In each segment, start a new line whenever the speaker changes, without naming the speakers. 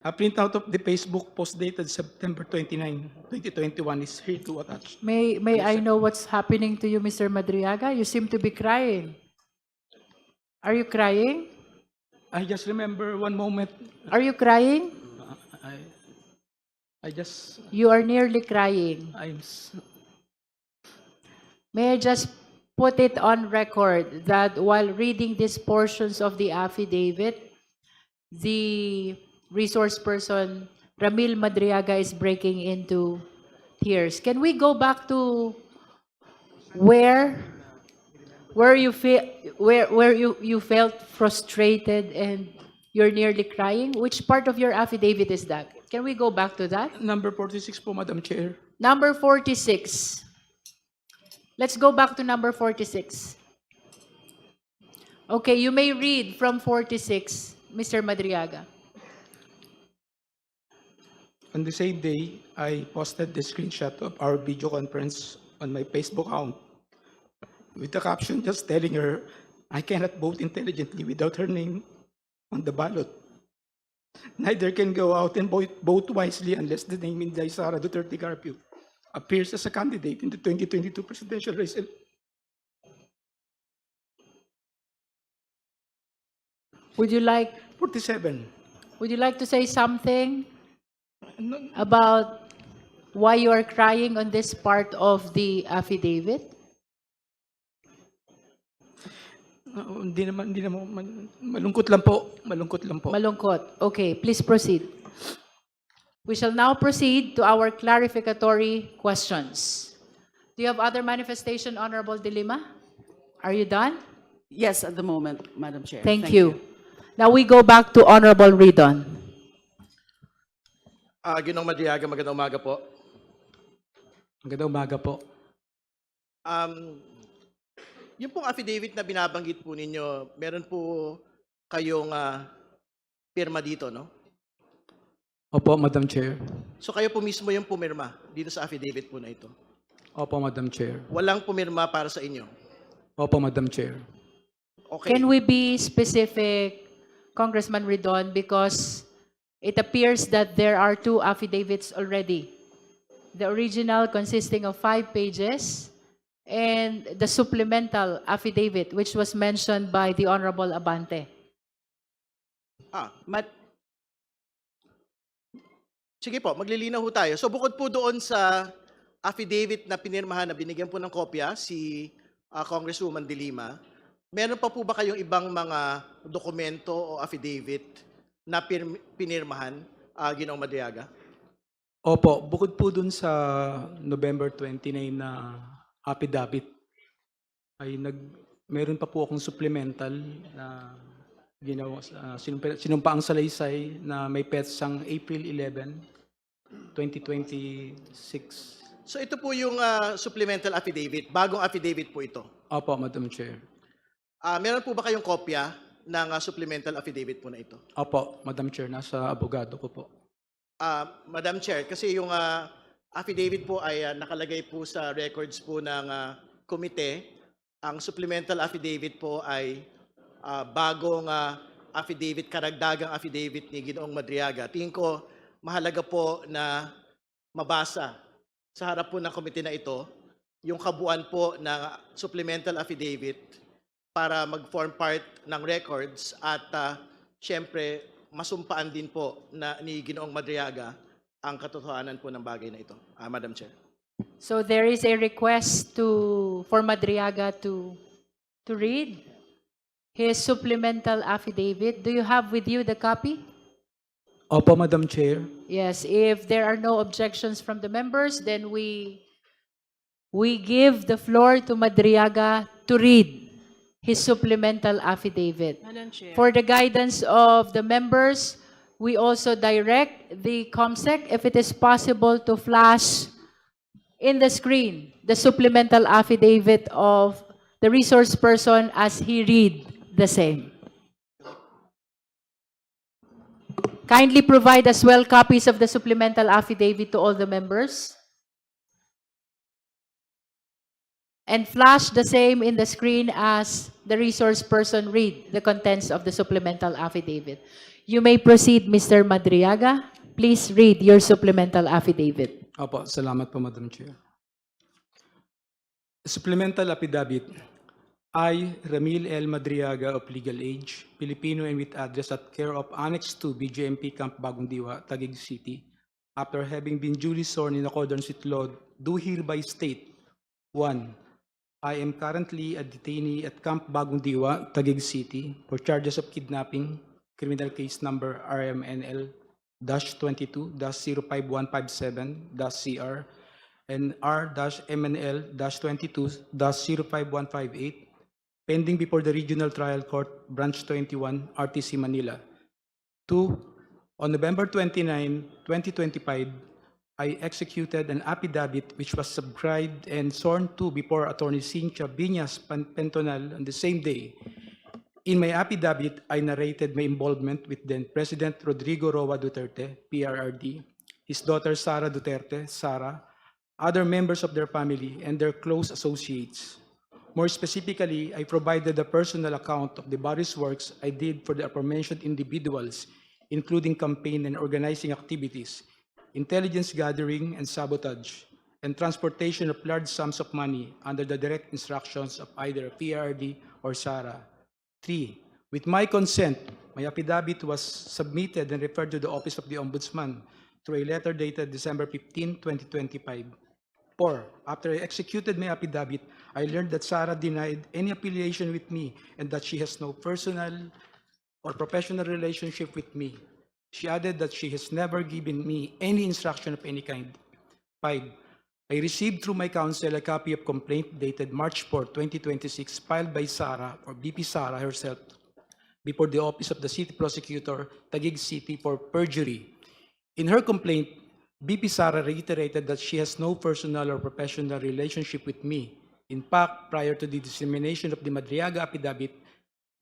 A printout of the Facebook post dated September 29, 2021 is here to attach.
May I know what's happening to you, Mr. Madriaga? You seem to be crying. Are you crying?
I just remember one moment.
Are you crying?
I just,
You are nearly crying. May I just put it on record that while reading these portions of the affidavit, the resource person, Ramil Madriaga, is breaking into tears. Can we go back to where you feel where you felt frustrated and you're nearly crying? Which part of your affidavit is that? Can we go back to that?
number 46 po, Madam Chair.
Number 46. Let's go back to number 46. Okay, you may read from 46, Mr. Madriaga.
On the same day, I posted the screenshot of our video conference on my Facebook account with the caption just telling her I cannot vote intelligently without her name on the ballot. Neither can go out and vote wisely unless the name Inday Sara Duterte Carpio appears as a candidate in the 2022 presidential race.
Would you like
47.
to say something about why you are crying on this part of the affidavit?
Hindi naman, malungkot lang po.
Malungkot. Okay, please proceed. We shall now proceed to our clarificatory questions. Do you have other manifestation, Honorable De Lima? Are you done?
Yes, at the moment, Madam Chair.
Thank you. Now we go back to Honorable Ridon.
Ginong Madriaga, magandang umaga po.
Magandang umaga po.
Yung pong affidavit na binabanggit po ninyo, meron po kayong pirma dito, no?
Opo, Madam Chair.
So kayo po mismo yung pumirma dito sa affidavit po na ito.
Opo, Madam Chair.
Walang pumirma para sa inyo.
Opo, Madam Chair.
Okay.
Can we be specific, Congressman Ridon, because it appears that there are two affidavits already. The original consisting of 5 pages and the supplemental affidavit which was mentioned by the Honorable Abante.
Sige po, maglilinaw ho tayo. So bukod po doon sa affidavit na pinirmahan na binigyan po ng kopya si Congresswoman De Lima, meron pa po ba kayong ibang mga dokumento o affidavit na pinirmahan, Ginoong Madriaga?
Opo, bukod po dun sa November 29 na affidavit, ay meron pa po akong supplemental na ginawa, sinumpaang salaysay na may petsang April 11, 2026.
So ito po yung supplemental affidavit, bagong affidavit po ito.
Opo, Madam Chair.
Meron po ba kayong kopya ng supplemental affidavit po na ito?
Opo, Madam Chair, nasa abogado ko po.
Madam Chair, kasi yung affidavit po ay nakalagay po sa records po ng komite. Ang supplemental affidavit po ay bagong affidavit, karagdagang affidavit ni Ginoong Madriaga. Tingin ko mahalaga po na mabasa sa harap po ng komite na ito yung kabuuan po ng supplemental affidavit para mag-form part ng records at syempre masumpaan din po na ni Ginoong Madriaga ang katotohanan po ng bagay na ito, Madam Chair.
So there is a request for Madriaga to read his supplemental affidavit. Do you have with you the copy?
Opo, Madam Chair.
Yes, if there are no objections from the members, then we give the floor to Madriaga to read his supplemental affidavit.
Madam Chair.
For the guidance of the members, we also direct the COMSEC, if it is possible, to flash in the screen the supplemental affidavit of the resource person as he read the same. Kindly provide as well copies of the supplemental affidavit to all the members. And flash the same in the screen as the resource person read the contents of the supplemental affidavit. You may proceed, Mr. Madriaga. Please read your supplemental affidavit.
Opo, salamat po, Madam Chair. Supplemental affidavit. I, Ramil L. Madriaga of legal age, Filipino and with address at care of Annex 2, BJMP Camp Bagong Diwa, Taguig City, after having been duly sworn in accordance with law, do hereby state, 1. I am currently a detainee at Camp Bagong Diwa, Taguig City, for charges of kidnapping, criminal case number RMNL-22-05157-CR, and R-MNL-22-05158, pending before the Regional Trial Court, Branch 21, RTC Manila. 2. On November 29, 2025, I executed an affidavit which was subscribed and sworn to before Attorney Cynthia Biñas Pentonal on the same day. In my affidavit, I narrated my involvement with then President Rodrigo Roa Duterte, PRRD, his daughter Sara Duterte, Sara, other members of their family, and their close associates. More specifically, I provided a personal account of the various works I did for the aforementioned individuals, including campaign and organizing activities, intelligence gathering and sabotage, and transportation of large sums of money under the direct instructions of either PRD or SARA. 3. With my consent, my affidavit was submitted and referred to the Office of the Ombudsman through a letter dated December 15, 2025. 4. After I executed my affidavit, I learned that Sara denied any affiliation with me and that she has no personal or professional relationship with me. She added that she has never given me any instruction of any kind. 5. I received through my counsel a copy of complaint dated March 4, 2026, filed by Sara or BP Sara herself before the Office of the City Prosecutor, Taguig City, for perjury. In her complaint, BP Sara reiterated that she has no personal or professional relationship with me. In fact, prior to the dissemination of the Madriaga affidavit,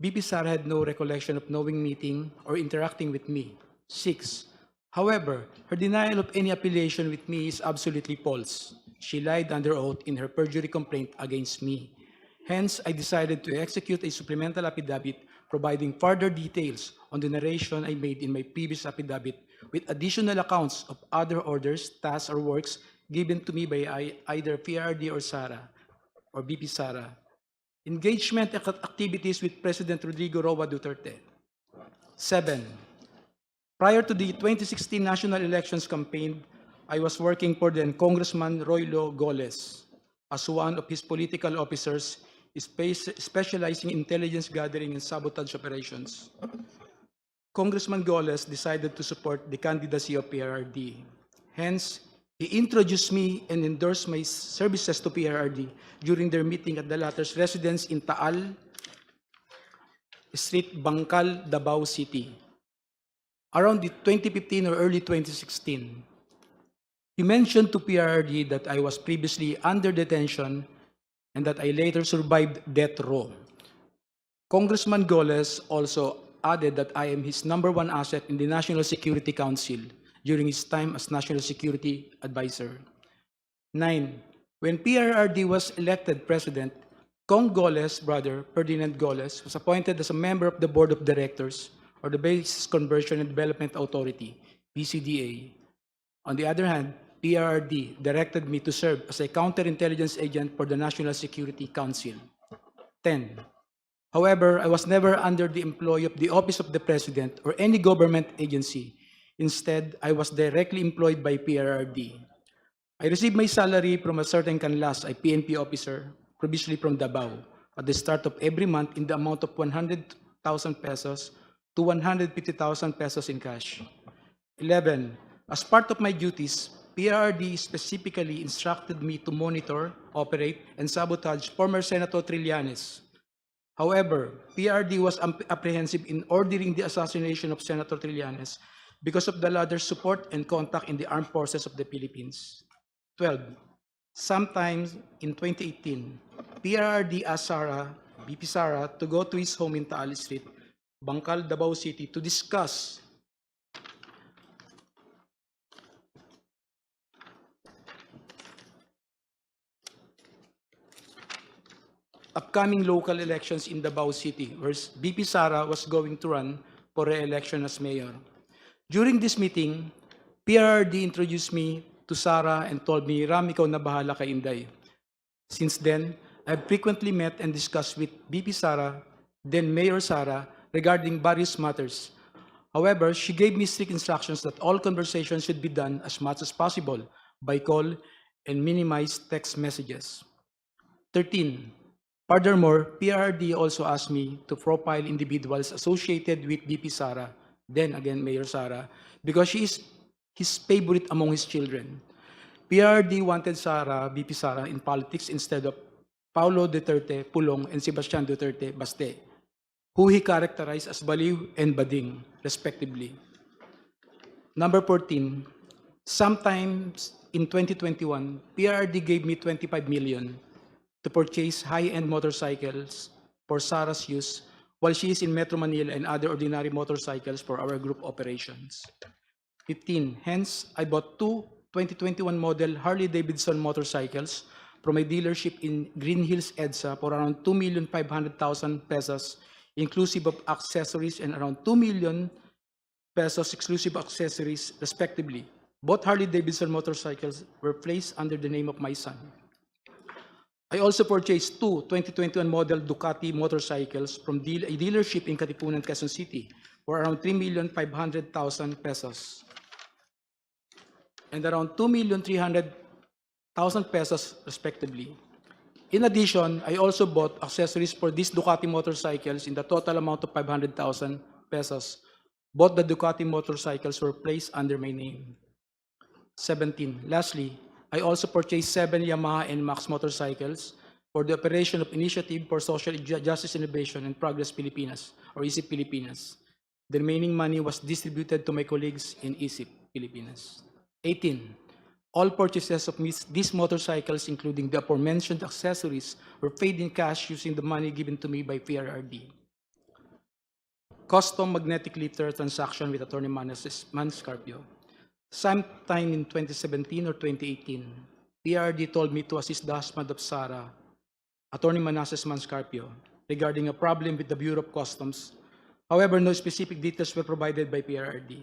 BP Sara had no recollection of knowing, meeting, or interacting with me. 6. However, her denial of any affiliation with me is absolutely false. She lied under oath in her perjury complaint against me. Hence, I decided to execute a supplemental affidavit providing further details on the narration I made in my previous affidavit with additional accounts of other orders, tasks, or works given to me by either PRD or SARA or BP SARA. Engagement activities with President Rodrigo Roa Duterte. 7. Prior to the 2016 national elections campaign, I was working for then Congressman Roylo Goles as one of his political officers specializing in intelligence gathering and sabotage operations. Congressman Goles decided to support the candidacy of PRRD. Hence, he introduced me and endorsed my services to PRRD during their meeting at the latter's residence in Taal Street, Bangkal, Davao City, around the 2015 or early 2016. He mentioned to PRRD that I was previously under detention and that I later survived death row. Congressman Goles also added that I am his #1 asset in the National Security Council during his time as National Security Advisor. 9. When PRRD was elected president, Cong Goles' brother, Ferdinand Goles, was appointed as a member of the Board of Directors or the Basis Conversion and Development Authority, BCDA. On the other hand, PRRD directed me to serve as a counterintelligence agent for the National Security Council. 10. However, I was never under the employ of the Office of the President or any government agency. Instead, I was directly employed by PRRD. I received my salary from a certain canlas, a PNP officer, previously from Davao, at the start of every month in the amount of 100,000 pesos to 150,000 pesos in cash. 11. As part of my duties, PRRD specifically instructed me to monitor, operate, and sabotage former Senator Trillanes. However, PRRD was apprehensive in ordering the assassination of Senator Trillanes because of the latter's support and contact in the armed forces of the Philippines. 12. Sometime in 2018, PRRD asked Sara, BP Sara, to go to his home in Taal Street, Bangkal, Davao City, to discuss upcoming local elections in Davao City, where BP Sara was going to run for re-election as mayor. During this meeting, PRRD introduced me to Sara and told me, Ram, ikaw na bahala kay Inday. Since then, I've frequently met and discussed with VP Sara, then Mayor Sara, regarding various matters. However, she gave me strict instructions that all conversations should be done as much as possible by call and minimize text messages. 13. Furthermore, PRRD also asked me to profile individuals associated with VP Sara, then again Mayor Sara, because she is his favorite among his children. PRRD wanted Sara, VP Sara, in politics instead of Paulo Duterte Pulong and Sebastian Duterte Baste, who he characterized as baliw and bading, respectively. Number 14, sometimes in 2021, PRRD gave me 25 million to purchase high-end motorcycles for Sara's use while she is in Metro Manila and other ordinary motorcycles for our group operations. 15, hence, I bought two 2021 model Harley-Davidson motorcycles from a dealership in Green Hills, EDSA for around 2,500,000 pesos, inclusive of accessories, and around 2 million pesos exclusive accessories, respectively. Both Harley-Davidson motorcycles were placed under the name of my son. I also purchased two 2021 model Ducati motorcycles from a dealership in Katipunan, Quezon City for around 3,500,000 pesos and around 2,300,000 pesos, respectively. In addition, I also bought accessories for these Ducati motorcycles in the total amount of 500,000 pesos. Both the Ducati motorcycles were placed under my name. 17. Lastly, I also purchased 7 Yamaha NMAX motorcycles for the operation of Initiative for Social Justice Innovation and Progress Pilipinas, or ISIP Pilipinas. The remaining money was distributed to my colleagues in ISIP Pilipinas. 18. All purchases of these motorcycles, including the aforementioned accessories, were paid in cash using the money given to me by PRRD. Custom magnetic lifter transaction with Attorney Manscarpio. Sometime in 2017 or 2018, PRRD told me to assist the husband of Sara, Attorney Manasseh Manscarpio, regarding a problem with the Bureau of Customs. However, no specific details were provided by PRRD.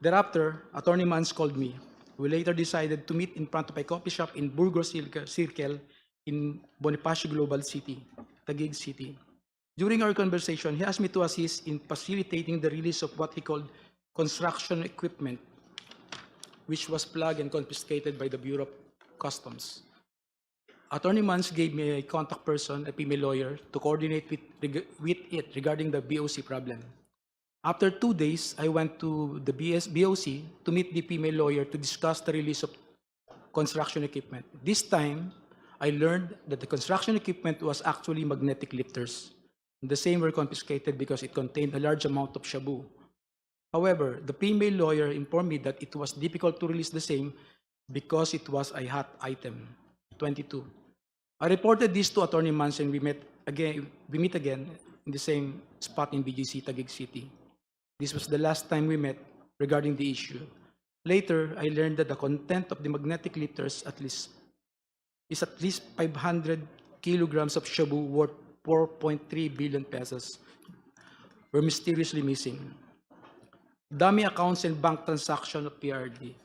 Thereafter, Attorney Mans called me. We later decided to meet in front of a coffee shop in Burgos Circle in Bonifacio Global City, Taguig City. During our conversation, he asked me to assist in facilitating the release of what he called construction equipment, which was plugged and confiscated by the Bureau of Customs. Attorney Mans gave me a contact person, a female lawyer, to coordinate with it regarding the BOC problem. After 2 days, I went to the BOC to meet the female lawyer to discuss the release of construction equipment. This time, I learned that the construction equipment was actually magnetic lifters. The same were confiscated because it contained a large amount of shabu. However, the female lawyer informed me that it was difficult to release the same because it was a hot item. 22. I reported this to Attorney Mans and we meet again in the same spot in BGC, Taguig City. This was the last time we met regarding the issue. Later, I learned that the content of the magnetic lifters is at least 500 kilograms of shabu worth 4.3 billion pesos were mysteriously missing. Dummy accounts and bank transactions of PRD.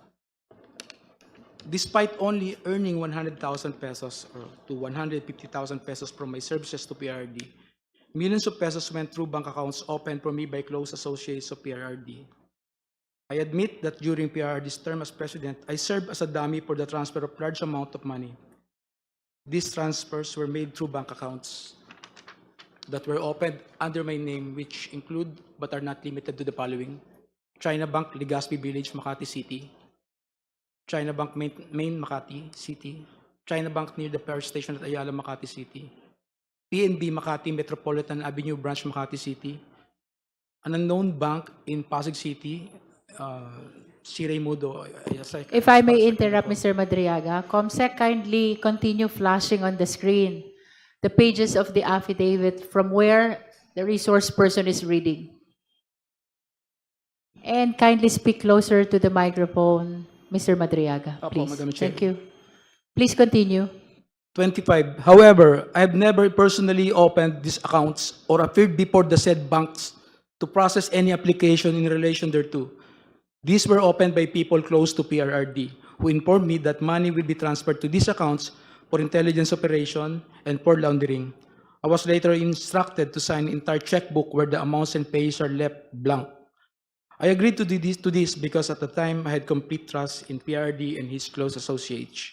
Despite only earning 100,000 pesos or to 150,000 pesos from my services to PRD, millions of pesos went through bank accounts opened for me by close associates of PRD. I admit that during PRD's term as president, I served as a dummy for the transfer of large amount of money. These transfers were made through bank accounts that were opened under my name, which include but are not limited to the following: China Bank, Legazpi Village, Makati City; China Bank, Main Makati City; China Bank near the power station at Ayala, Makati City; PNB Makati Metropolitan Avenue Branch, Makati City; an unknown bank in Pasig City, C. Raimundo.
If I may interrupt, Mr. Madriaga, COMSEC, kindly continue flashing on the screen the pages of the affidavit from where the resource person is reading. And kindly speak closer to the microphone, Mr. Madriaga,
Opo,
please.
Madam Chair.
Thank you. Please continue.
25. However, I have never personally opened these accounts or appeared before the said banks to process any application in relation thereto. These were opened by people close to PRRD, who informed me that money will be transferred to these accounts for intelligence operation and for laundering. I was later instructed to sign an entire checkbook where the amounts and pays are left blank. I agreed to do this because at the time I had complete trust in PRD and his close associates.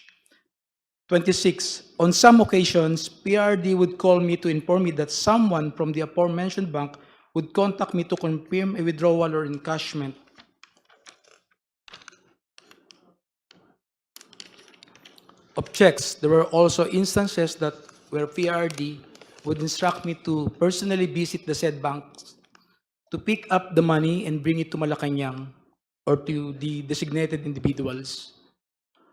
26. On some occasions, PRD would call me to inform me that someone from the aforementioned bank would contact me to confirm a withdrawal or encashment. Of checks, there were also instances that where PRD would instruct me to personally visit the said banks to pick up the money and bring it to Malacanang or to the designated individuals.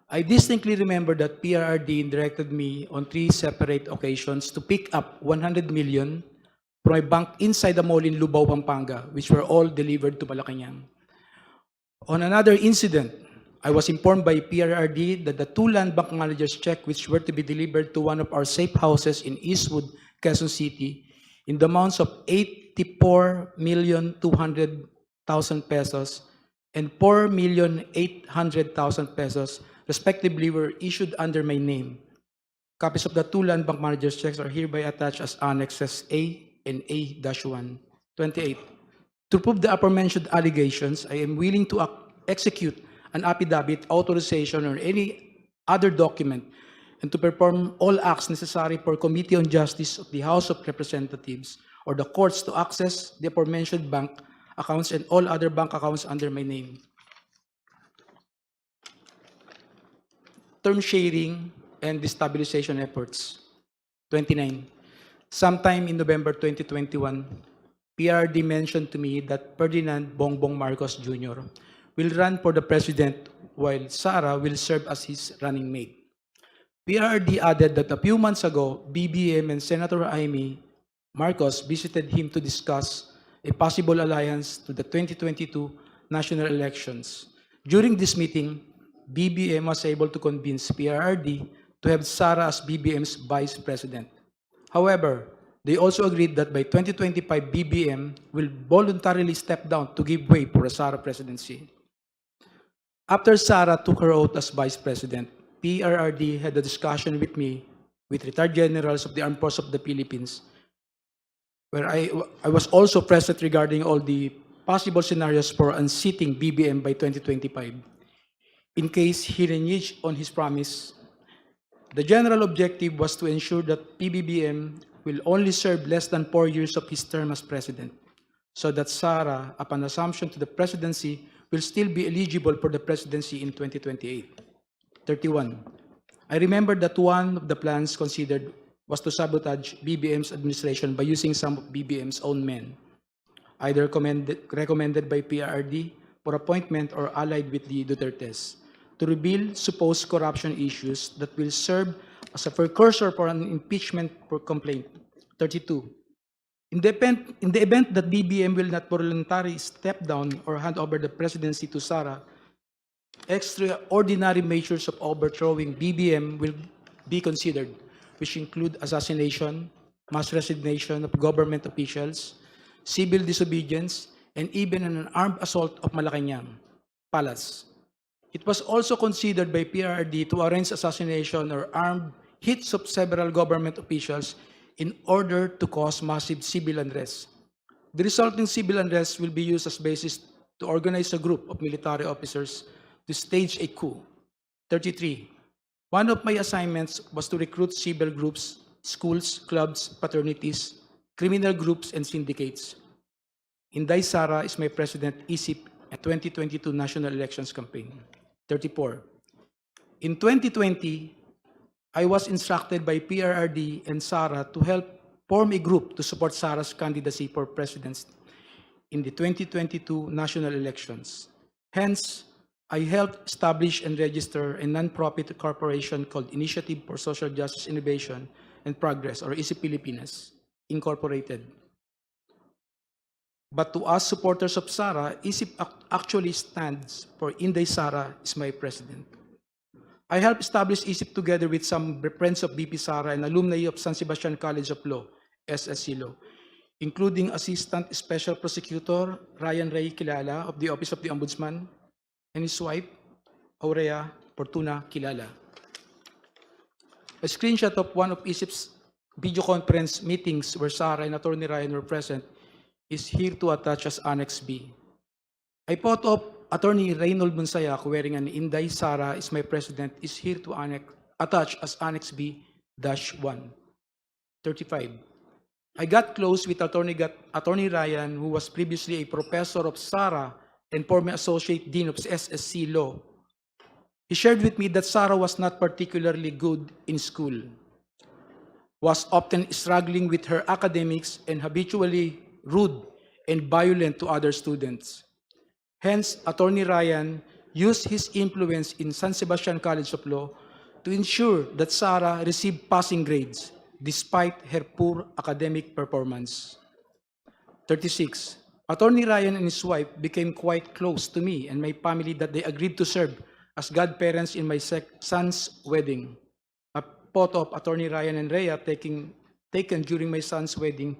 I distinctly remember that PRRD directed me on 3 separate occasions to pick up 100 million from a bank inside the mall in Lubao, Pampanga, which were all delivered to Malacanang. On another incident, I was informed by PRRD that the 2 land bank managers' check which were to be delivered to one of our safe houses in Eastwood, Quezon City, in the amounts of 84,200,000 pesos and 4,800,000 pesos, respectively, were issued under my name. Copies of the 2 land bank managers' checks are hereby attached as annexes A and A-1. 28. To prove the aforementioned allegations, I am willing to execute an affidavit, authorization, or any other document, and to perform all acts necessary for Committee on Justice of the House of Representatives or the courts to access the aforementioned bank accounts and all other bank accounts under my name. Term sharing and destabilization efforts. 29. Sometime in November 2021, PRD mentioned to me that Ferdinand Bongbong Marcos Jr. will run for the president while Sara will serve as his running mate. PRD added that a few months ago, BBM and Senator Amy Marcos visited him to discuss a possible alliance to the 2022 national elections. During this meeting, BBM was able to convince PRRD to have Sara as BBM's vice president. However, they also agreed that by 2025, BBM will voluntarily step down to give way for a Sara presidency. After Sara took her oath as vice president, PRRD had a discussion with me, with retired generals of the Armed Forces of the Philippines, where I was also present regarding all the possible scenarios for unseating BBM by 2025. In case he reneged on his promise, the general objective was to ensure that PBBM will only serve less than 4 years of his term as president, so that Sara, upon assumption to the presidency, will still be eligible for the presidency in 2028. 31. I remember that one of the plans considered was to sabotage BBM's administration by using some of BBM's own men, either recommended by PRRD for appointment or allied with the Dutertes, to reveal supposed corruption issues that will serve as a precursor for an impeachment complaint. 32. In the event that BBM will not voluntarily step down or hand over the presidency to Sara, extraordinary measures of overthrowing BBM will be considered, which include assassination, mass resignation of government officials, civil disobedience, and even an armed assault of Malacanang Palace. It was also considered by PRRD to arrange assassination or armed hits of several government officials in order to cause massive civil unrest. The resulting civil unrest will be used as basis to organize a group of military officers to stage a coup. 33. One of my assignments was to recruit civil groups, schools, clubs, fraternities, criminal groups, and syndicates. Inday Sara is my president, ISIP, at 2022 national elections campaign. 34. In 2020, I was instructed by PRRD and Sara to help form a group to support Sara's candidacy for president in the 2022 national elections. Hence, I helped establish and register a non-profit corporation called Initiative for Social Justice Innovation and Progress, or ISIP Pilipinas, Incorporated. But to us supporters of Sara, ISIP actually stands for Inday Sara is my president. I helped establish ISIP together with some friends of BP Sara and alumni of San Sebastian College of Law, SSC Law. including Assistant Special Prosecutor Ryan Ray Kilala of the Office of the Ombudsman and his wife, Aurea Fortuna Kilala. A screenshot of one of ISIP's video conference meetings where Sarah and Attorney Ryan were present is here to attach as Annex B. A photo of Attorney Reynold Monsayac wearing an Inday Sarah is my president is here to attach as Annex B-1. 35. I got close with Attorney Ryan, who was previously a professor of Sarah and former associate dean of SSC Law. He shared with me that Sarah was not particularly good in school, was often struggling with her academics and habitually rude and violent to other students. Hence, Attorney Ryan used his influence in San Sebastian College of Law to ensure that Sarah received passing grades despite her poor academic performance. 36. Attorney Ryan and his wife became quite close to me and my family that they agreed to serve as godparents in my son's wedding. A photo of Attorney Ryan and Rhea taken during my son's wedding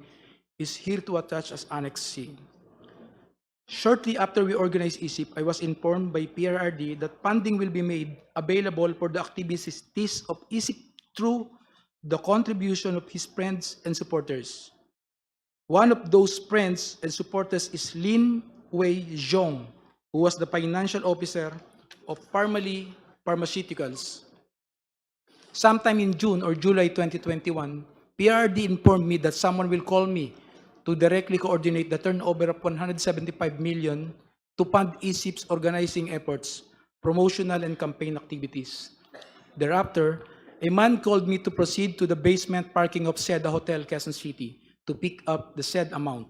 is here to attach as Annex C. Shortly after we organized ISIP, I was informed by PRRD that funding will be made available for the activities of ISIP through the contribution of his friends and supporters. One of those friends and supporters is Lin Wei Zhong, who was the financial officer of Parmalee Pharmaceuticals. Sometime in June or July 2021, PRD informed me that someone will call me to directly coordinate the turnover of 175 million to fund ISIP's organizing efforts, promotional and campaign activities. Thereafter, a man called me to proceed to the basement parking of Seda Hotel, Quezon City, to pick up the said amount.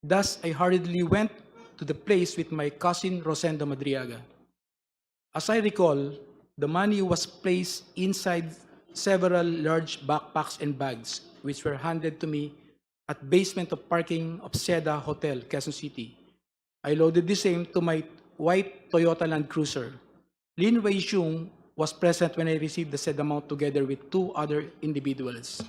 Thus, I hurriedly went to the place with my cousin Rosendo Madriaga. As I recall, the money was placed inside several large backpacks and bags, which were handed to me at basement of parking of Seda Hotel, Quezon City. I loaded the same to my white Toyota Land Cruiser. Lin Wei Xiong was present when I received the said amount together with two other individuals.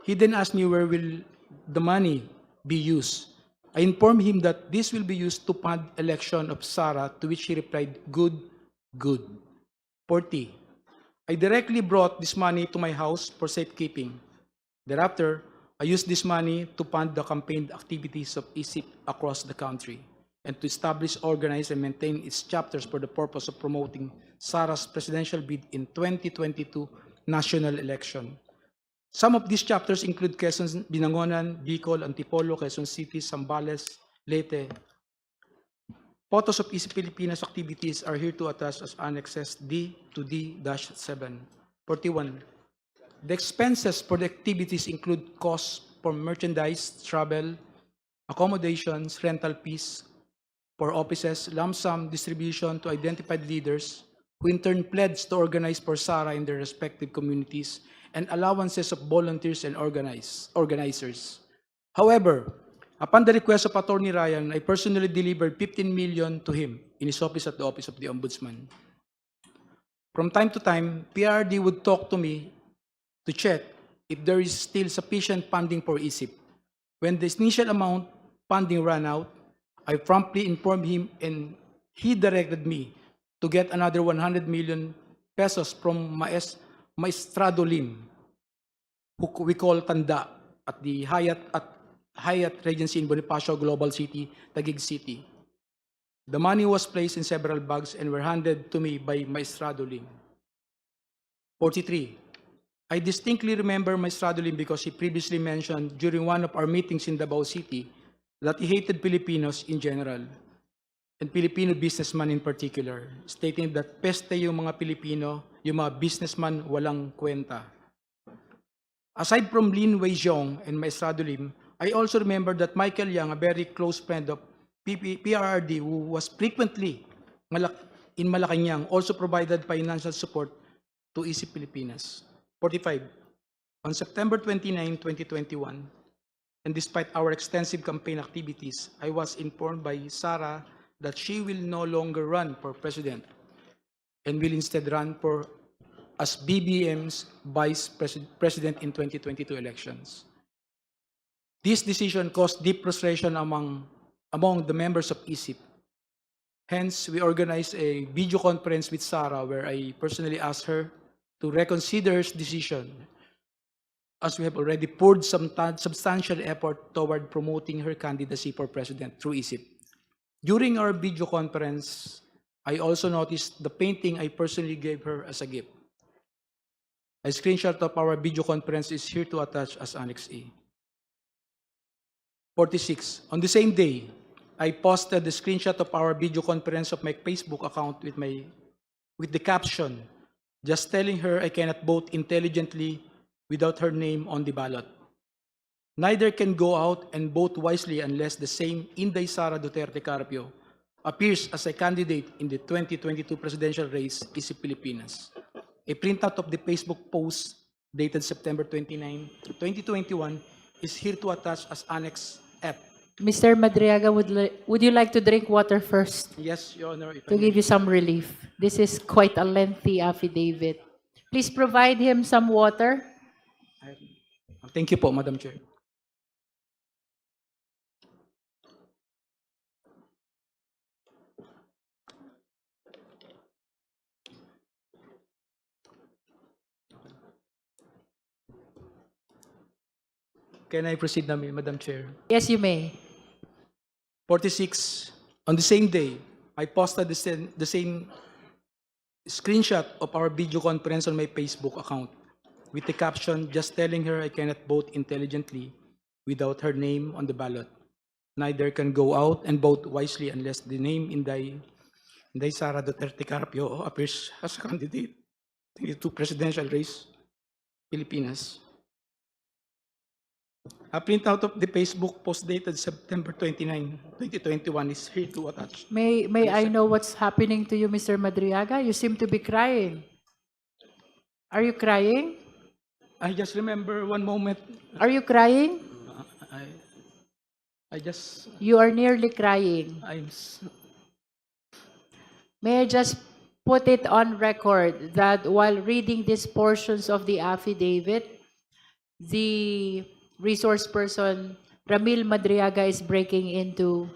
He then asked me where will the money be used. I informed him that this will be used to fund election of Sarah, to which he replied, good, good. 40. I directly brought this money to my house for safekeeping. Thereafter, I used this money to fund the campaign activities of ISIP across the country and to establish, organize, and maintain its chapters for the purpose of promoting Sarah's presidential bid in 2022 national election. Some of these chapters include Quezon, Binangonan, Bicol, Antipolo, Quezon City, Zambales, Leyte. Photos of ISIP Pilipinas activities are here to attach as annexes D to D-7. 41. The expenses for the activities include costs for merchandise, travel, accommodations, rental fees for offices, lump sum distribution to identified leaders, who in turn pledged to organize for Sarah in their respective communities, and allowances of volunteers and organizers. However, upon the request of Attorney Ryan, I personally delivered 15 million to him in his office at the Office of the Ombudsman. From time to time, PRD would talk to me to check if there is still sufficient funding for ISIP. When the initial amount funding ran out, I promptly informed him and he directed me to get another 100 million pesos from Maestrado Lim, who we call Tanda, at the Hyatt Regency in Bonifacio Global City, Taguig City. The money was placed in several bags and were handed to me by Maestrado Lim. 43. I distinctly remember Maestrado Lim because he previously mentioned during one of our meetings in Davao City that he hated Filipinos in general and Filipino businessmen in particular, stating that peste yung mga Pilipino, yung mga businessman walang kwenta. Aside from Lin Wei Zhong and Maestrado Lim, I also remember that Michael Yang, a very close friend of PRRD who was frequently in Malacanang, also provided financial support to ISIP Pilipinas. 45. On September 29, 2021, and despite our extensive campaign activities, I was informed by Sarah that she will no longer run for president and will instead run for as BBM's vice president in 2022 elections. This decision caused deep frustration among the members of ISIP. Hence, we organized a video conference with Sarah where I personally asked her to reconsider her decision, as we have already poured some substantial effort toward promoting her candidacy for president through ISIP. During our video conference, I also noticed the painting I personally gave her as a gift. A screenshot of our video conference is here to attach as Annex A. 46. On the same day, I posted the screenshot of our video conference of my Facebook account with the caption, just telling her I cannot vote intelligently without her name on the ballot. Neither can go out and vote wisely unless the same Inday Sara Duterte Carpio appears as a candidate in the 2022 presidential race, ISIP Pilipinas. A printout of the Facebook post dated September 29, 2021 is here to attach as Annex F.
Mr. Madriaga, would you like to drink water first
Yes, Your Honor. If I
to
may.
give you some relief? This is quite a lengthy affidavit. Please provide him some water.
Thank you po, Madam Chair. Can I proceed na, Madam Chair?
Yes, you may.
46. On the same day, I posted the same screenshot of our video conference on my Facebook account with the caption, just telling her I cannot vote intelligently without her name on the ballot. Neither can go out and vote wisely unless the name Inday Sara Duterte Carpio appears as a candidate in the 2 presidential race, Pilipinas. A printout of the Facebook post dated September 29, 2021 is here to attach.
May I know what's happening to you, Mr. Madriaga? You seem to be crying. Are you crying?
I just remember one moment.
Are you crying?
I just,
You are nearly crying. May I just put it on record that while reading these portions of the affidavit, the resource person, Ramil Madriaga, is breaking into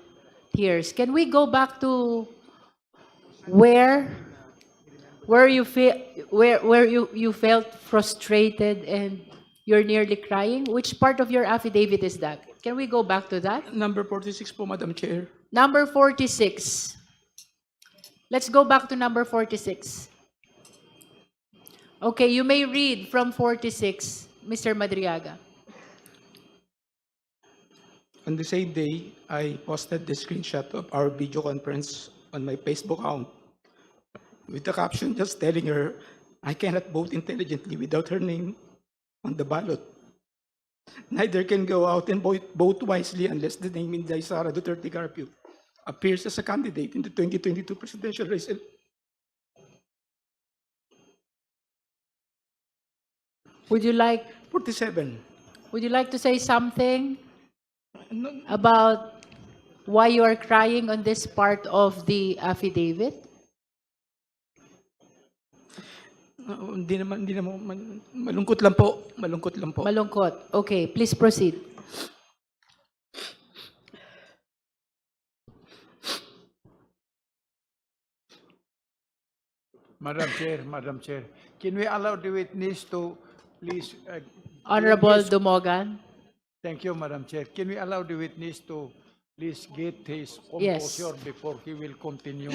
tears. Can we go back to where you felt frustrated and you're nearly crying? Which part of your affidavit is that? Can we go back to that?
number 46 po, Madam Chair.
Number 46. Let's go back to number 46. Okay, you may read from 46, Mr. Madriaga.
On the same day, I posted the screenshot of our video conference on my Facebook account with the caption just telling her I cannot vote intelligently without her name on the ballot. Neither can go out and vote wisely unless the name Inday Sara Duterte Carpio appears as a candidate in the 2022 presidential race.
Would you like
47.
to say something
No,
about why you are crying on this part of the affidavit?
hindi naman, malungkot lang po.
Malungkot. Okay, please proceed.
Madam Chair, can we allow the witness to please?
Honorable
witness-
Dumogan.
Thank you, Madam Chair. Can we allow the witness to please get his
Yes.
composure before he will continue?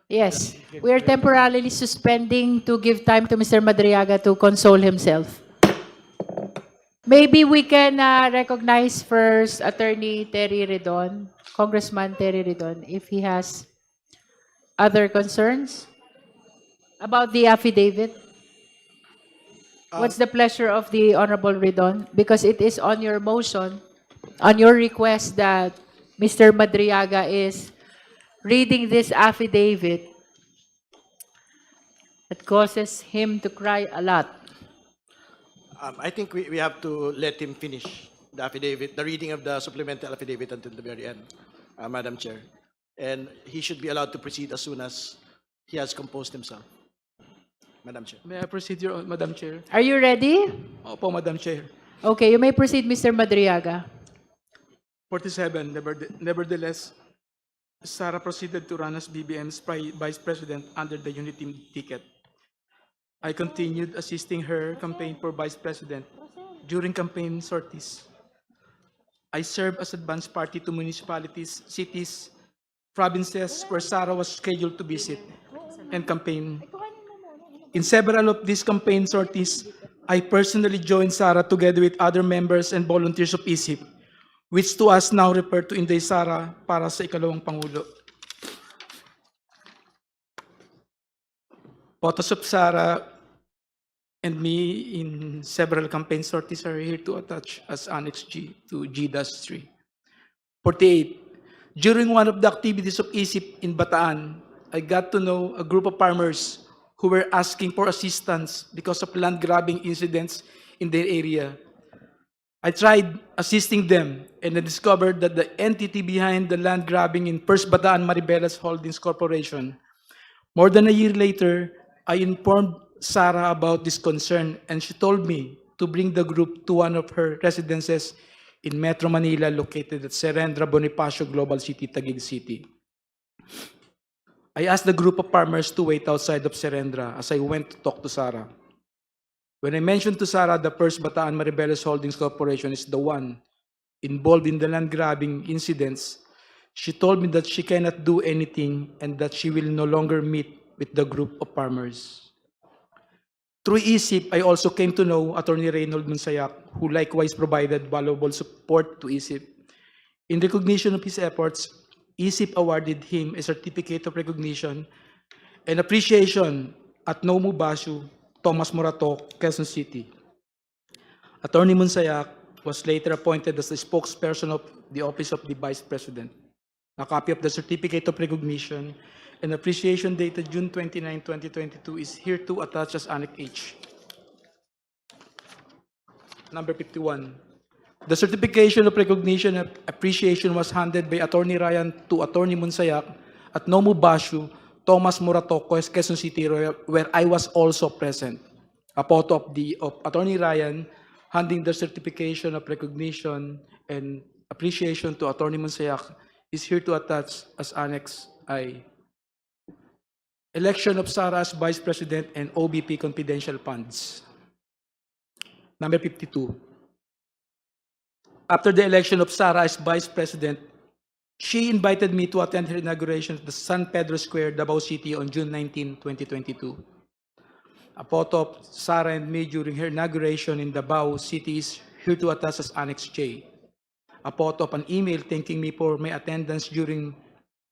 Yes, we are temporarily suspending to give time to Mr. Madriaga to console himself. Maybe we can recognize first Attorney Terry Redon, Congressman Terry Redon, if he has other concerns about the affidavit. What's the pleasure of the Honorable Redon? Because it is on your motion, on your request that Mr. Madriaga is reading this affidavit that causes him to cry a lot.
I think we have to let him finish the affidavit, the reading of the supplemental affidavit until the very end, Madam Chair. And he should be allowed to proceed as soon as he has composed himself. Madam Chair.
May I proceed, Madam Chair?
Are you ready?
Opo, Madam Chair.
Okay, you may proceed, Mr. Madriaga.
47, nevertheless, Sara proceeded to run as BBM's vice president under the unity ticket. I continued assisting her campaign for vice president during campaign sorties. I served as advance party to municipalities, cities, provinces where Sara was scheduled to visit and campaign. In several of these campaign sorties, I personally joined Sara together with other members and volunteers of ISIP, which to us now refer to Inday Sara para sa ikalawang Pangulo. Photos of Sara and me in several campaign sorties are here to attach as Annex G to G-3. 48. During one of the activities of ISIP in Bataan, I got to know a group of farmers who were asking for assistance because of land grabbing incidents in their area. I tried assisting them and I discovered that the entity behind the land grabbing in First Bataan Maribeles Holdings Corporation. More than a year later, I informed Sara about this concern and she told me to bring the group to one of her residences in Metro Manila located at Serendra Bonifacio Global City, Taguig City. I asked the group of farmers to wait outside of Serendra as I went to talk to Sara. When I mentioned to Sara the First Bataan Maribeles Holdings Corporation is the one involved in the land grabbing incidents, she told me that she cannot do anything and that she will no longer meet with the group of farmers. Through ISIP, I also came to know Attorney Reynold Monsayak, who likewise provided valuable support to ISIP. In recognition of his efforts, ISIP awarded him a certificate of recognition and appreciation at Nomu Bashu, Thomas Morato, Quezon City. Attorney Monsayak was later appointed as the spokesperson of the Office of the Vice President. A copy of the certificate of recognition and appreciation dated June 29, 2022 is here to attach as Annex H. Number 51. The certification of recognition and appreciation was handed by Attorney Ryan to Attorney Monsayak at Nomu Bashu, Thomas Morato, Quezon City, where I was also present. A photo of Attorney Ryan handing the certification of recognition and appreciation to Attorney Monsayak is here to attach as Annex I. Election of Sara as Vice President and OBP confidential funds. Number 52. After the election of Sara as Vice President, she invited me to attend her inauguration at the San Pedro Square, Davao City on June 19, 2022. A photo of Sara and me during her inauguration in Davao City is here to attach as Annex J. A photo of an email thanking me for my attendance during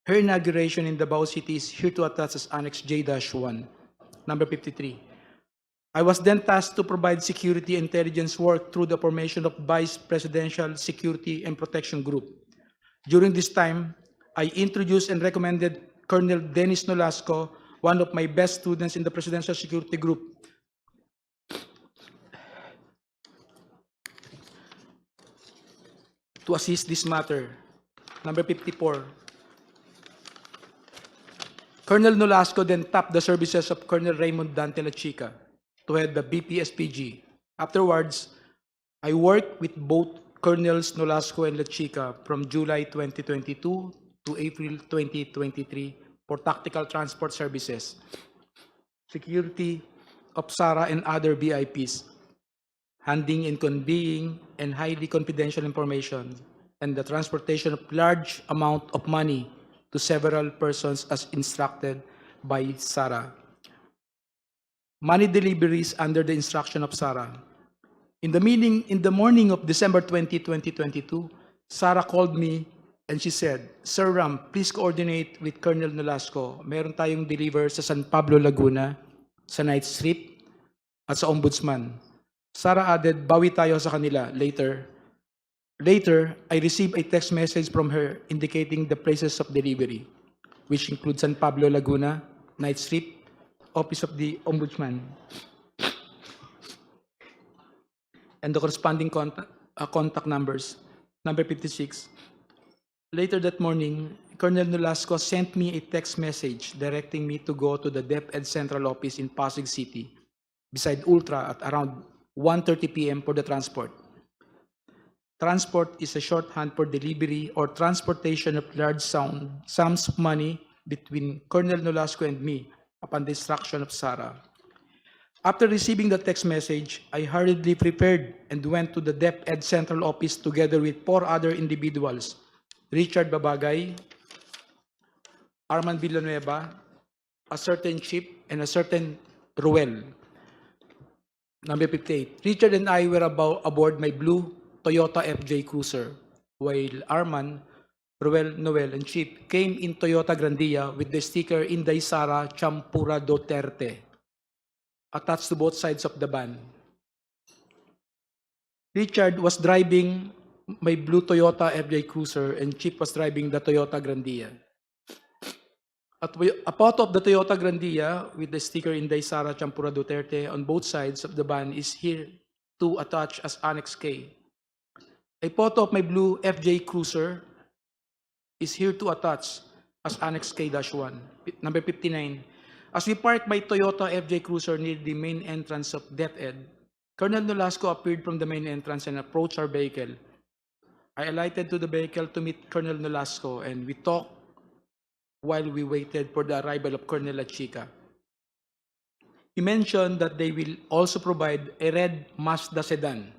her inauguration in Davao City is here to attach as Annex J-1. Number 53. I was then tasked to provide security intelligence work through the formation of Vice Presidential Security and Protection Group. During this time, I introduced and recommended Colonel Dennis Nolasco, one of my best students in the Presidential Security Group, to assist this matter. Number 54. Colonel Nolasco then tapped the services of Colonel Raymond Dante Lachica to head the BPSPG. Afterwards, I worked with both Colonels Nolasco and Lachica from July 2022 to April 2023 for tactical transport services, security of Sara and other VIPs, handing and conveying and highly confidential information, and the transportation of large amount of money to several persons as instructed by Sara. Money deliveries under the instruction of Sara. In the morning of December 20, 2022, Sara called me and she said, "Sir Ram, please coordinate with Colonel Nolasco. Meron tayong deliver sa San Pablo, Laguna, sa night strip, at sa Ombudsman." Sara added, "Bawi tayo sa kanila later." Later, I received a text message from her indicating the places of delivery, which include San Pablo, Laguna, night strip, Office of the Ombudsman, and the corresponding contact numbers. Number 56. Later that morning, Colonel Nolasco sent me a text message directing me to go to the DepEd Central Office in Pasig City, beside Ultra at around 1:30 p.m. for the transport. Transport is a shorthand for delivery or transportation of large sums of money between Colonel Nolasco and me upon the instruction of Sarah. After receiving the text message, I hurriedly prepared and went to the DepEd Central Office together with 4 other individuals, Richard Babagay, Arman Villanueva, a certain Chip, and a certain Ruel. Number 58. Richard and I were aboard my blue Toyota FJ Cruiser, while Arman, Ruel, Noel, and Chip came in Toyota Grandia with the sticker Inday Sara Champura Duterte attached to both sides of the van. Richard was driving my blue Toyota FJ Cruiser and Chip was driving the Toyota Grandia. A photo of the Toyota Grandia with the sticker Inday Sara Champura Duterte on both sides of the van is here to attach as Annex K. A photo of my blue FJ Cruiser is here to attach as Annex K-1. Number 59. As we parked my Toyota FJ Cruiser near the main entrance of DepEd, Colonel Nolasco appeared from the main entrance and approached our vehicle. I alighted to the vehicle to meet Colonel Nolasco and we talked while we waited for the arrival of Colonel Lachica. He mentioned that they will also provide a red Mazda sedan,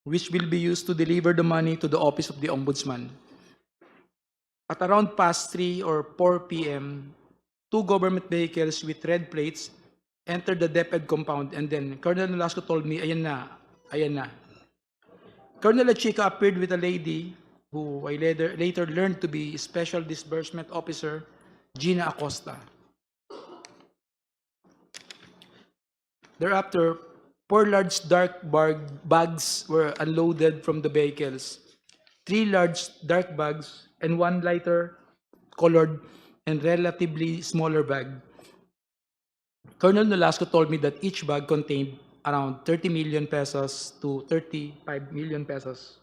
which will be used to deliver the money to the office of the Ombudsman. At around past 3 or 4 p.m., 2 government vehicles with red plates entered the DepEd compound and then Colonel Nolasco told me, ayan na, ayan na. Colonel Lachica appeared with a lady who I later learned to be Special Disbursement Officer Gina Acosta. Thereafter, 4 large dark bags were unloaded from the vehicles. 3 large dark bags and 1 lighter colored and relatively smaller bag. Colonel Nolasco told me that each bag contained around 30 million pesos to 35 million pesos.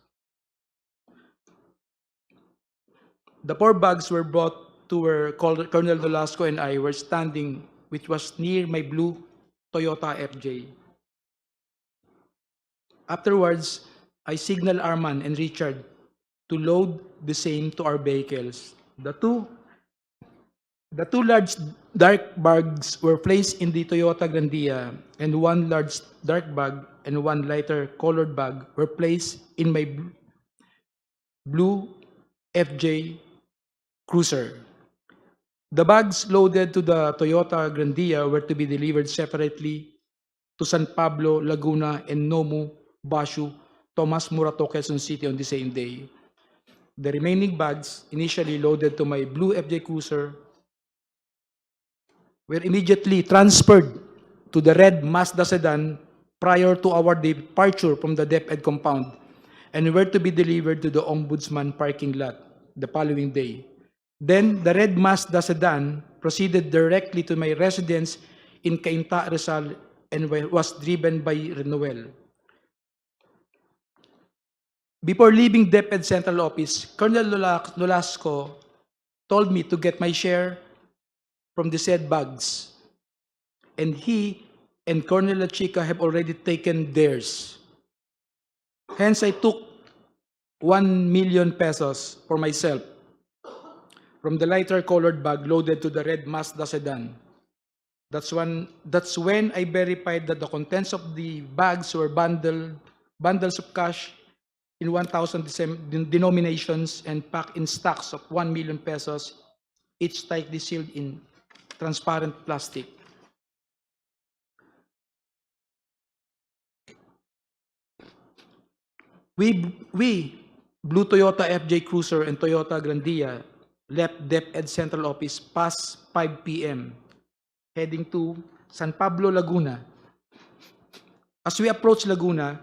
The 4 bags were brought to where Colonel Nolasco and I were standing, which was near my blue Toyota FJ. Afterwards, I signaled Arman and Richard to load the same to our vehicles. The two large dark bags were placed in the Toyota Grandia, and 1 large dark bag and 1 lighter colored bag were placed in my blue FJ Cruiser. The bags loaded to the Toyota Grandia were to be delivered separately to San Pablo, Laguna, and Nomu, Bashu, Tomas Morato, Quezon City on the same day. The remaining bags, initially loaded to my blue FJ Cruiser, were immediately transferred to the red Mazda sedan prior to our departure from the DepEd compound and were to be delivered to the Ombudsman parking lot the following day. Then, the red Mazda sedan proceeded directly to my residence in Cainta, Rizal, and was driven by Noel. Before leaving DepEd Central Office, Colonel Nolasco told me to get my share from the said bags, and he and Colonel Lachica have already taken theirs. Hence, I took 1 million pesos for myself from the lighter colored bag loaded to the red Mazda sedan. That's when I verified that the contents of the bags were bundles of cash in 1,000 denominations and packed in stacks of 1 million pesos, each tightly sealed in transparent plastic. We, Blue Toyota FJ Cruiser and Toyota Grandia, left DepEd Central Office past 5 p.m., heading to San Pablo, Laguna. As we approached Laguna,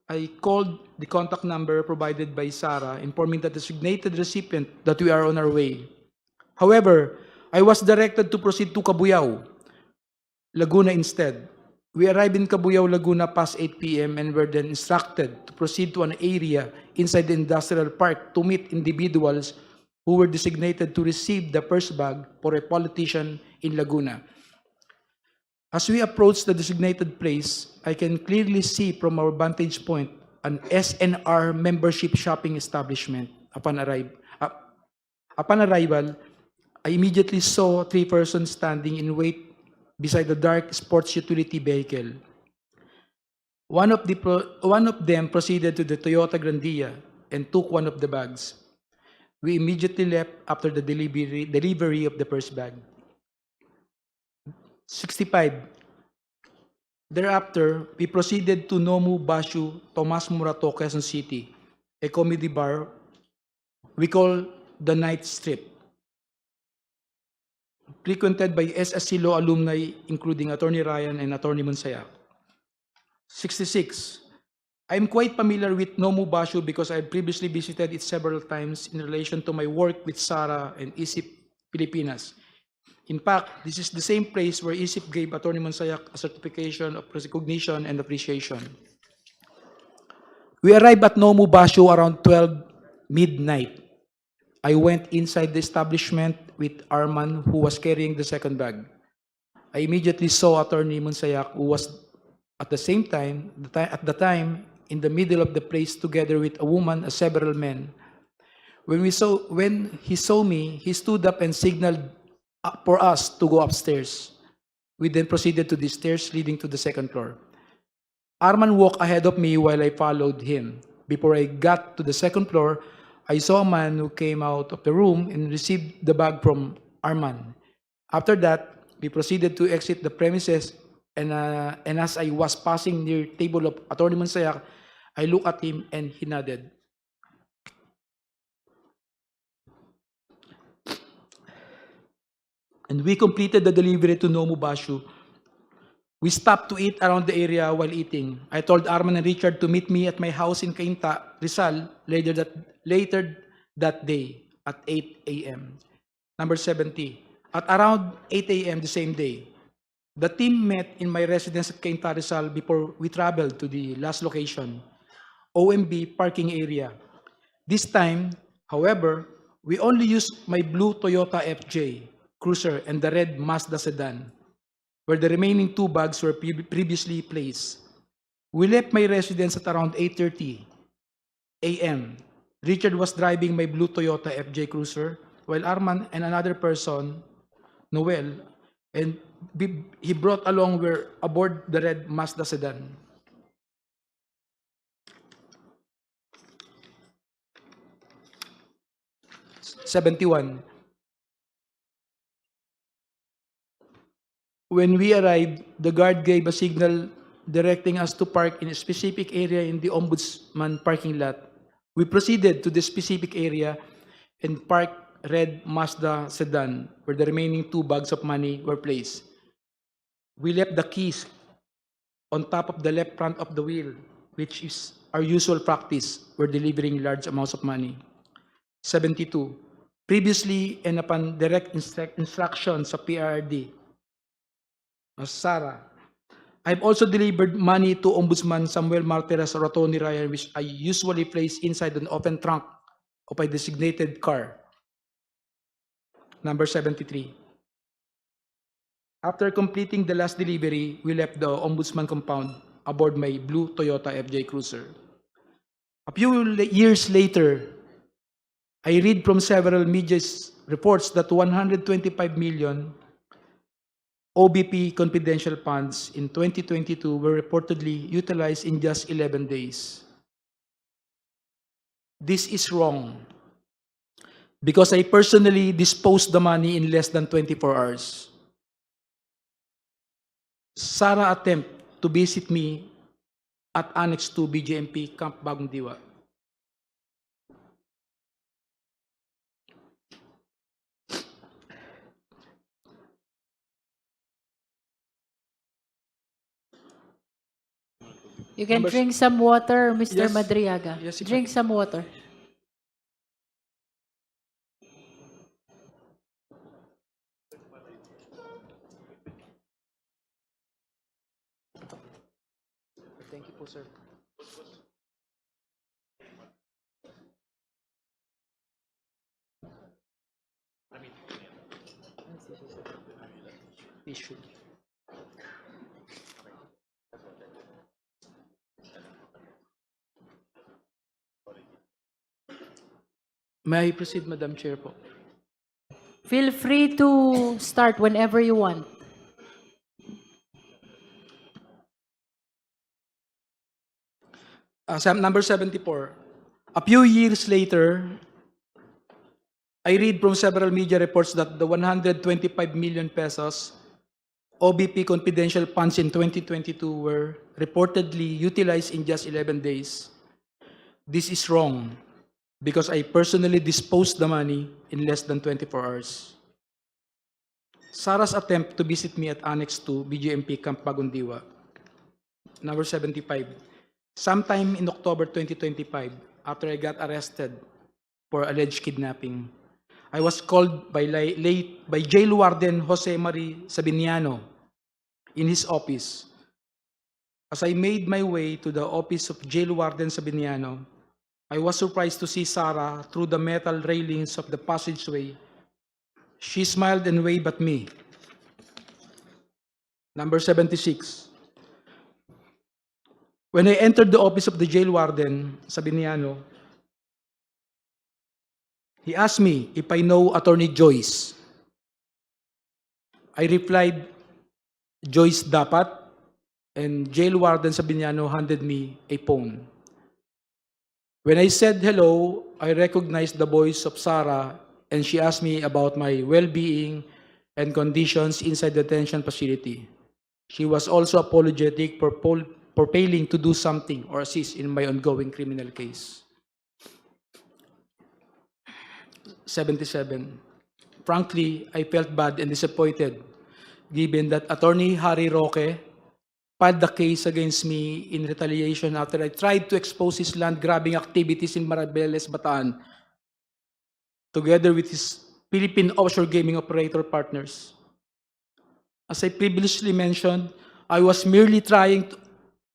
I called the contact number provided by Sarah, informing the designated recipient that we are on our way. However, I was directed to proceed to Cabuyao, Laguna instead. We arrived in Cabuyao, Laguna past 8 p.m. and were then instructed to proceed to an area inside the industrial park to meet individuals who were designated to receive the first bag for a politician in Laguna. As we approached the designated place, I can clearly see from our vantage point an SNR membership shopping establishment. Upon arrival, I immediately saw 3 persons standing in wait beside the dark sports utility vehicle. One of them proceeded to the Toyota Grandia and took one of the bags. We immediately left after the delivery of the first bag. 65. Thereafter, we proceeded to Nomu Bashu Tomas Murato, Quezon City, a comedy bar we call the Night Strip, frequented by SSC Law alumni including Attorney Ryan and Attorney Monsayak. 66. I am quite familiar with Nomu Bashu because I previously visited it several times in relation to my work with SARA and ISIP Pilipinas. In fact, this is the same place where ISIP gave Attorney Monsayak a certification of recognition and appreciation. We arrived at Nomu Bashu around 12 midnight. I went inside the establishment with Arman, who was carrying the second bag. I immediately saw Attorney Monsayak, who was at the same time, at the time, in the middle of the place together with a woman and several men. When he saw me, he stood up and signaled for us to go upstairs. We then proceeded to the stairs leading to the second floor. Arman walked ahead of me while I followed him. Before I got to the second floor, I saw a man who came out of the room and received the bag from Arman. After that, we proceeded to exit the premises, and as I was passing near the table of Attorney Monsayak, I looked at him and he nodded. And we completed the delivery to Nomu Bashu. We stopped to eat around the area while eating. I told Arman and Richard to meet me at my house in Cainta, Rizal, later that day at 8 a.m. Number 70. At around 8 a.m. the same day, the team met in my residence at Cainta, Rizal before we traveled to the last location, OMB parking area. This time, however, we only used my blue Toyota FJ Cruiser and the red Mazda sedan, where the remaining 2 bags were previously placed. We left my residence at around 8:30 a.m. Richard was driving my blue Toyota FJ Cruiser, while Arman and another person, Noel, and he brought along were aboard the red Mazda sedan. '71. When we arrived, the guard gave a signal directing us to park in a specific area in the Ombudsman parking lot. We proceeded to the specific area and parked red Mazda sedan, where the remaining 2 bags of money were placed. We left the keys on top of the left front of the wheel, which is our usual practice when delivering large amounts of money. 72. Previously and upon direct instructions of PRD, Sarah, I've also delivered money to Ombudsman Samuel Martires or Attorney Ryan, which I usually place inside an open trunk of a designated car. Number 73. After completing the last delivery, we left the Ombudsman compound aboard my blue Toyota FJ Cruiser. A few years later, I read from several media reports that 125 million OBP confidential funds in 2022 were reportedly utilized in just 11 days. This is wrong because I personally disposed the money in less than 24 hours. Sarah attempt to visit me at Annex 2 BJMP Camp Bagong Diwa.
You can
Numbers-
drink some water, Mr.
Yes.
Madriaga.
Yes, if I-
Drink some water.
Thank you po, sir. Issue. May I proceed, Madam Chair po?
Feel free to start whenever you want.
Number 74. A few years later, I read from several media reports that the 125 million pesos OBP confidential funds in 2022 were reportedly utilized in just 11 days. This is wrong because I personally disposed the money in less than 24 hours. Sarah's attempt to visit me at Annex 2, BGMP Camp Bagundiwa. Number 75. Sometime in October 2025, after I got arrested for alleged kidnapping, I was called by Jail Warden Jose Marie Sabiniano in his office. As I made my way to the office of Jail Warden Sabiniano, I was surprised to see Sarah through the metal railings of the passageway. She smiled and waved at me. Number 76. When I entered the office of the jail warden, Sabiniano, he asked me if I know Attorney Joyce. I replied, Joyce dapat, and jail warden Sabiniano handed me a phone. When I said hello, I recognized the voice of Sarah, and she asked me about my well-being and conditions inside the detention facility. She was also apologetic for failing to do something or assist in my ongoing criminal case. 77. Frankly, I felt bad and disappointed given that Attorney Harry Roque filed the case against me in retaliation after I tried to expose his land-grabbing activities in Maribeles, Bataan, together with his Philippine offshore gaming operator partners. As I previously mentioned, I was merely trying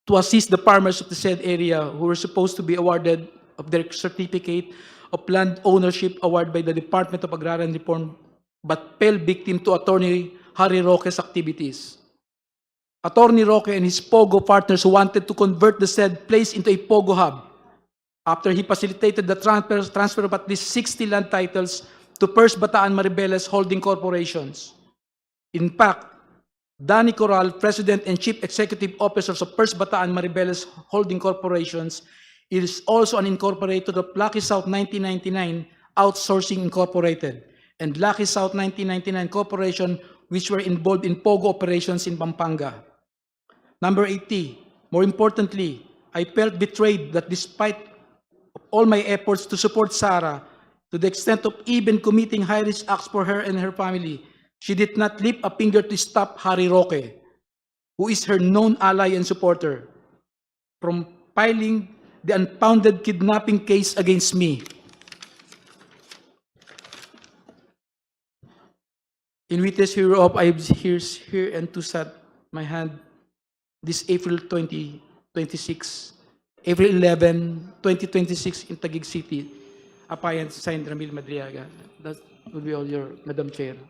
to assist the farmers of the said area who were supposed to be awarded of their certificate of land ownership awarded by the Department of Agrarian Reform, but fell victim to Attorney Harry Roque's activities. Attorney Roque and his POGO partners wanted to convert the said place into a POGO hub after he facilitated the transfer of at least 60 land titles to First Bataan Maribeles Holding Corporations. In fact, Danny Corral, President and Chief Executive Officers of First Bataan Maribeles Holding Corporations, is also an incorporator of Lucky South 1999 Outsourcing Incorporated and Lucky South 1999 Corporation, which were involved in POGO operations in Pampanga. Number 80, more importantly, I felt betrayed that despite all my efforts to support Sarah, to the extent of even committing high-risk acts for her and her family, she did not lift a finger to stop Harry Roque, who is her known ally and supporter, from filing the unfounded kidnapping case against me. In witness hereof, I have here and to set my hand this April 11, 2026 in Taguig City. Appointed, signed, Ramil Madriaga. That will be all your, Madam Chair.